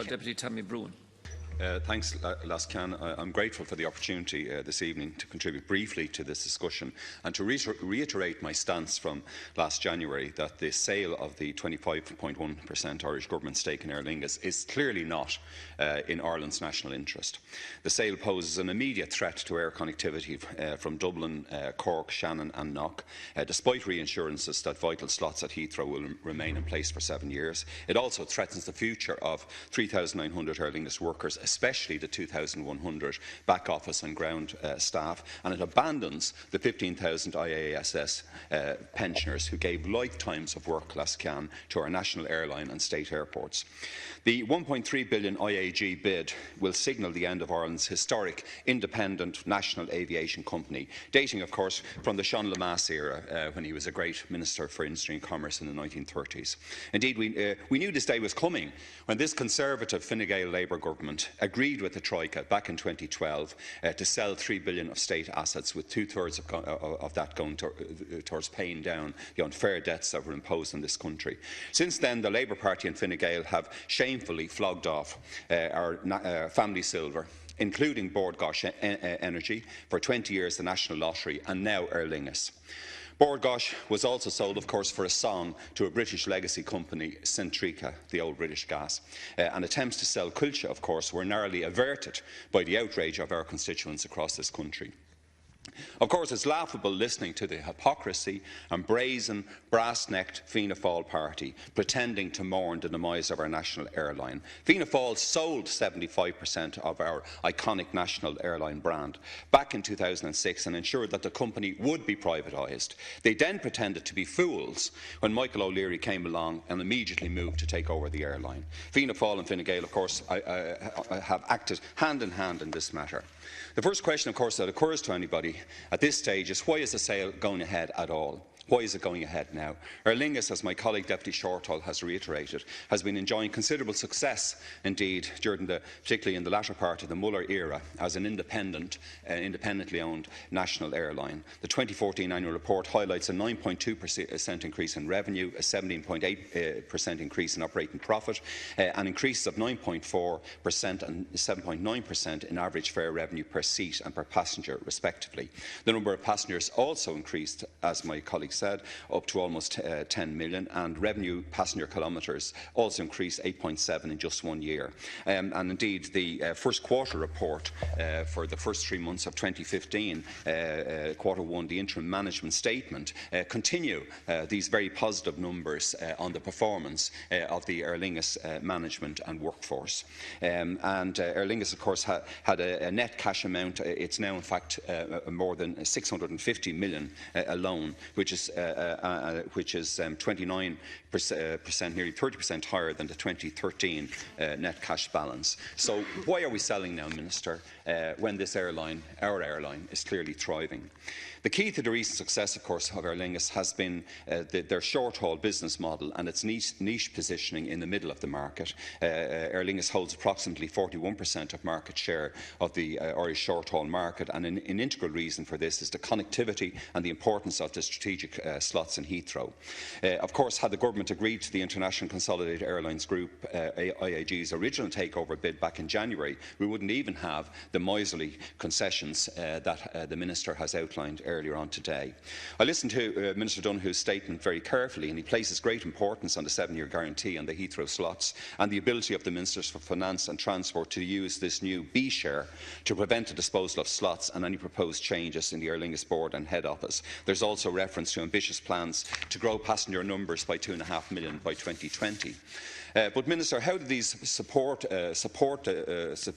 Deputy Tommy Broughan. Thanks, Lascan. I'm grateful for the opportunity this evening to contribute briefly to this discussion and to reiterate my stance from last January that the sale of the 25.1% Irish Government stake in Aer Lingus is clearly not in Ireland's national interest. The sale poses an immediate threat to air connectivity from Dublin, Cork, Shannon and Knock, despite reassurances that vital slots at Heathrow will remain in place for 7 years. It also threatens the future of 3,900 Aer Lingus workers, especially the 2,100 back office and ground staff, and it abandons the 15,000 IASS pensioners who gave lifetimes of work last can to our national airline and state airports. The £1.3 billion IAG bid will signal the end of Ireland's historic independent national aviation company, dating, of course, from the Sean Lemass era when he was a great Minister for Industry and Commerce in the 1930s. Indeed, we knew this day was coming when this Conservative Fine Gael Labour government agreed with the Troika back in 2012 to sell £3 billion of state assets, with two-thirds of that going towards paying down the unfair debts that were imposed on this country. Since then, the Labour Party and Fine Gael have shamefully flogged off our family silver, including Bord Gáis Energy, for 20 years the National Lottery, and now Aer Lingus. Bord Gáis was also sold, of course, for a song to a British legacy company, Centrica, the old British gas. And attempts to sell Culture, of course, were narrowly averted by the outrage of our constituents across this country. Of course, it's laughable listening to the hypocrisy and brazen, brass-necked Fianna Fáil party pretending to mourn the demise of our national airline. Fianna Fáil sold 75% of our iconic national airline brand back in 2006 and ensured that the company would be privatised. They then pretended to be fools when Michael O'Leary came along and immediately moved to take over the airline. Fianna Fáil and Fine Gael, of course, have acted hand in hand in this matter. The first question, of course, that occurs to anybody at this stage is, why is the sale going ahead at all? Why is it going ahead now? Aer Lingus, as my colleague Deputy Shortall has reiterated, has been enjoying considerable success indeed, particularly in the latter part of the Muller era, as an independently owned national airline. The 2014 annual report highlights a 9.2% increase in revenue, a 17.8% increase in operating profit, and increases of 9.4% and 7.9% in average fare revenue per seat and per passenger, respectively. The number of passengers also increased, as my colleague said, up to almost 10 million, and revenue passenger kilometres also increased 8.7 in just 1 year. And indeed, the first quarter report for the first 3 months of 2015, quarter one, the interim management statement, continue these very positive numbers on the performance of the Aer Lingus management and workforce. And Aer Lingus, of course, had a net cash amount. It's now, in fact, more than 650 million alone, which is 29%, nearly 30% higher than the 2013 net cash balance. So why are we selling now, Minister, when this airline, our airline, is clearly thriving? The key to the recent success, of course, of Aer Lingus has been their short-haul business model and its niche positioning in the middle of the market. Aer Lingus holds approximately 41% of market share of the Irish short-haul market, and an integral reason for this is the connectivity and the importance of the strategic slots in Heathrow. Of course, had the government agreed to the International Consolidated Airlines Group, IAG's original takeover bid back in January, we wouldn't even have the miserly concessions that the Minister has outlined earlier on today. I listened to Minister Donoghue's statement very carefully, and he places great importance on the 7-year guarantee on the Heathrow slots and the ability of the Ministers for Finance and Transport to use this new B share to prevent the disposal of slots and any proposed changes in the Aer Lingus board and head office. There's also reference to ambitious plans to grow passenger numbers by 2.5 million by 2020. But, Minister, how do these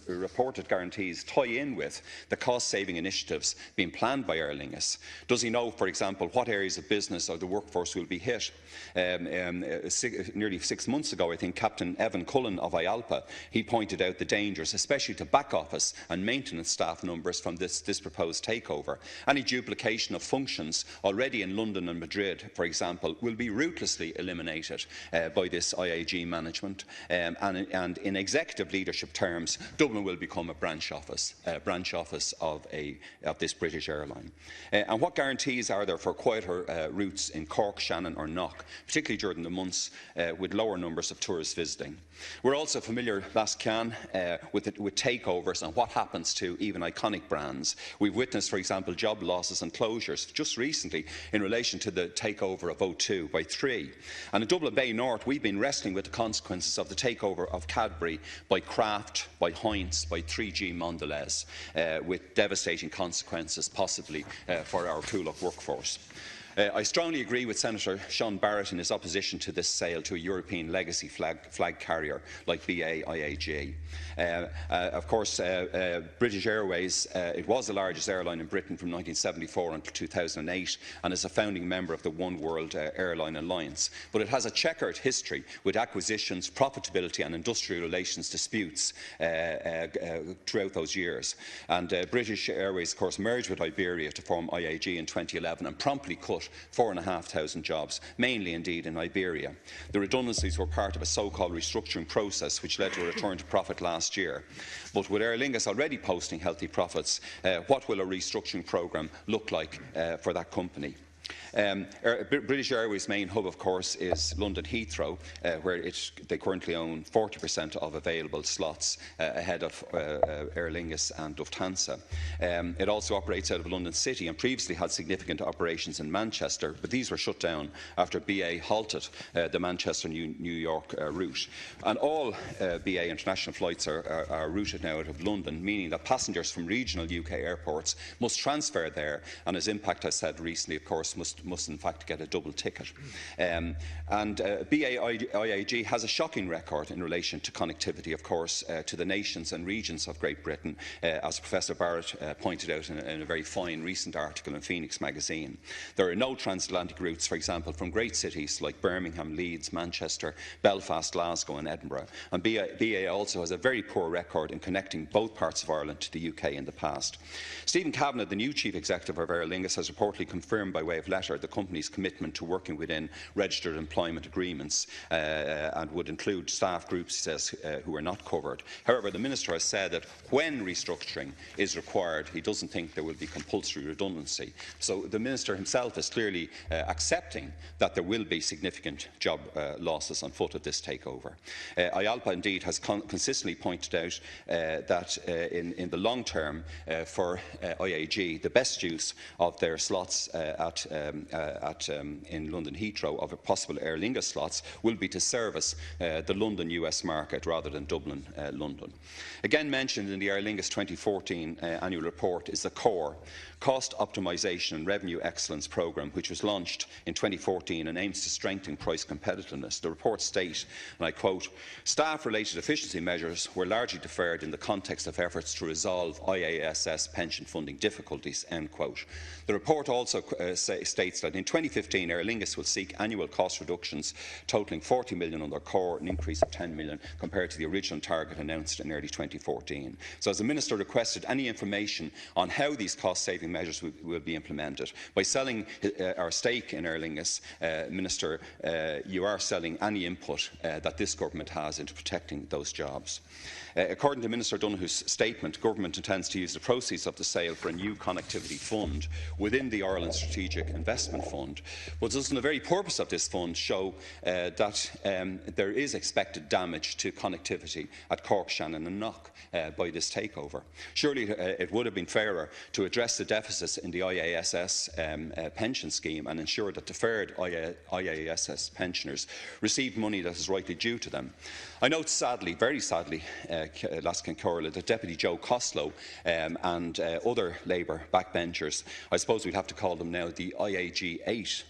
reported guarantees tie in with the cost-saving initiatives being planned by Aer Lingus? Does he know, for example, what areas of business or the workforce will be hit? Nearly 6 months ago, I think, Captain Evan Cullen of IALPA, he pointed out the dangers, especially to back office and maintenance staff numbers from this proposed takeover. Any duplication of functions already in London and Madrid, for example, will be ruthlessly eliminated by this IAG management management, and in executive leadership terms, Dublin will become a branch office of this British airline. And what guarantees are there for quieter routes in Cork, Shannon or Knock, particularly during the months with lower numbers of tourists visiting? We're also familiar, last can, with takeovers and what happens to even iconic brands. We've witnessed, for example, job losses and closures just recently in relation to the takeover of O2 by Three. And in Dublin Bay North, we've been wrestling with the consequences of the takeover of Cadbury by Kraft, by Heinz, by 3G Mondelez, with devastating consequences possibly for our Coolock workforce. I strongly agree with Senator Sean Barrett in his opposition to this sale to a European legacy flag carrier like BA IAG. Of course, British Airways, it was the largest airline in Britain from 1974 until 2008 and is a founding member of the One World Airline Alliance. But it has a checkered history with acquisitions, profitability and industrial relations disputes throughout those years. And British Airways, of course, merged with Iberia to form IAG in 2011 and promptly cut 4,500 jobs, mainly indeed in Iberia. The redundancies were part of a so-called restructuring process which led to a return to profit last year. But with Aer Lingus already posting healthy profits, what will a restructuring programme look like for that company? British Airways' main hub, of course, is London Heathrow, where they currently own 40% of available slots ahead of Aer Lingus and Lufthansa. It also operates out of London City and previously had significant operations in Manchester, but these were shut down after BA halted the Manchester-New York route. And all BA international flights are routed now out of London, meaning that passengers from regional UK airports must transfer there, and as Impact has said recently, of course, must in fact get a double ticket. BA IAG has a shocking record in relation to connectivity, of course, to the nations and regions of Great Britain, as Professor Barrett pointed out in a very fine recent article in Phoenix magazine. There are no transatlantic routes, for example, from great cities like Birmingham, Leeds, Manchester, Belfast, Glasgow and Edinburgh. And BA also has a very poor record in connecting both parts of Ireland to the UK in the past. Stephen Kavanagh, the new Chief Executive of Aer Lingus, has reportedly confirmed by way of letter the company's commitment to working within registered employment agreements and would include staff groups, he says, who are not covered. However, the Minister has said that when restructuring is required, he doesn't think there will be compulsory redundancy. So the Minister himself is clearly accepting that there will be significant job losses on foot at this takeover. IALPA indeed has consistently pointed out that in the long term for IAG, the best use of their slots in London Heathrow of a possible Aer Lingus slots will be to service the London US market rather than Dublin London. Again mentioned in the Aer Lingus 2014 annual report is the CORE, Cost Optimisation and Revenue Excellence Programme, which was launched in 2014 and aims to strengthen price competitiveness. The report states, and I quote, "Staff-related efficiency measures were largely deferred in the context of efforts to resolve IASS pension funding difficulties," end quote. The report also states that in 2015 Aer Lingus will seek annual cost reductions totalling 40 million under CORE, an increase of 10 million compared to the original target announced in early 2014. So as the Minister requested any information on how these cost-saving measures will be implemented. By selling our stake in Aer Lingus, Minister, you are selling any input that this government has into protecting those jobs. According to Minister Donoghue's statement, Government intends to use the proceeds of the sale for a new connectivity fund within the Ireland Strategic Investment Fund. But doesn't the very purpose of this fund show that there is expected damage to connectivity at Cork, Shannon and Knock by this takeover? Surely it would have been fairer to address the deficits in the IASS pension scheme and ensure that deferred IASS pensioners received money that is rightly due to them. I note sadly, very sadly, Laskin Corla, that Deputy Joe Costello and other Labour backbenchers, I suppose we'd have to call them now the IAG 8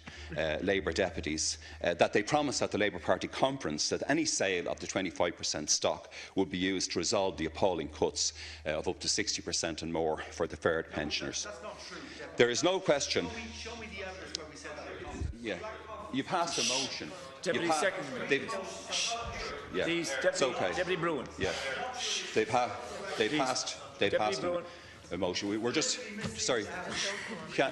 Labour deputies, that they promised at the Labour Party conference that any sale of the 25% stock would be used to resolve the appalling cuts of up to 60% and more for deferred pensioners. That's not true, Deputy. There is no question. Show me the evidence where we said that. Yeah, you passed a motion. Deputy Secretary. Yeah, Please, it's okay. Deputy Broughan. Yeah, they've passed. Deputy Broughan. motion. We're just sorry,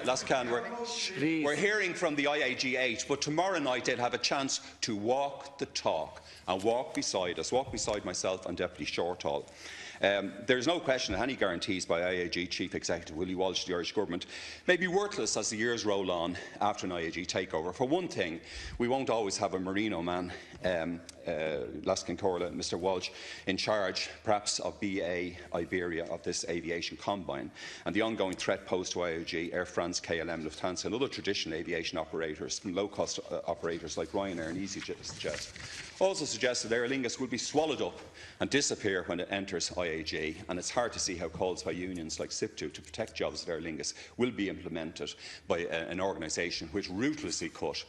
last can. We're hearing from the IAG8, but tomorrow night they'll have a chance to walk the talk and walk beside us, walk beside myself and Deputy Shortall. There is no question that any guarantees by IAG Chief Executive Willie Walsh to the Irish Government may be worthless as the years roll on after an IAG takeover. For one thing, we won't always have a Merino man, Laskin Corla, Mr Walsh, in charge perhaps of BA Iberia of this aviation combine, and the ongoing threat posed to IAG, Air France, KLM, Lufthansa and other traditional aviation operators, low-cost operators like Ryanair and EasyJet, also suggests that Aer Lingus will be swallowed up and disappear when it enters IAG, and it's hard to see how calls by unions like SIPTU to protect jobs at Aer Lingus will be implemented by an organisation which ruthlessly cut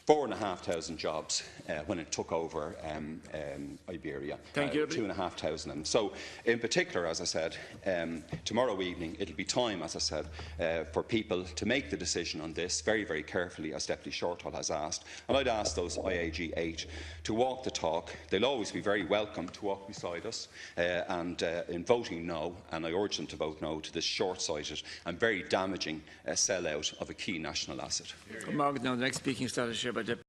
4,500 jobs when it took over Iberia. Thank you. 2,500 of them. So, in particular, as I said, tomorrow evening it'll be time, as I said, for people to make the decision on this very, very carefully, as Deputy Shortall has asked. And I'd ask those IAG 8 to walk the talk. They'll always be very welcome to walk beside us, and in voting no, and I urge them to vote no to this short-sighted and very damaging sell-out of a key national asset. Now, the next speaking status here by Deputy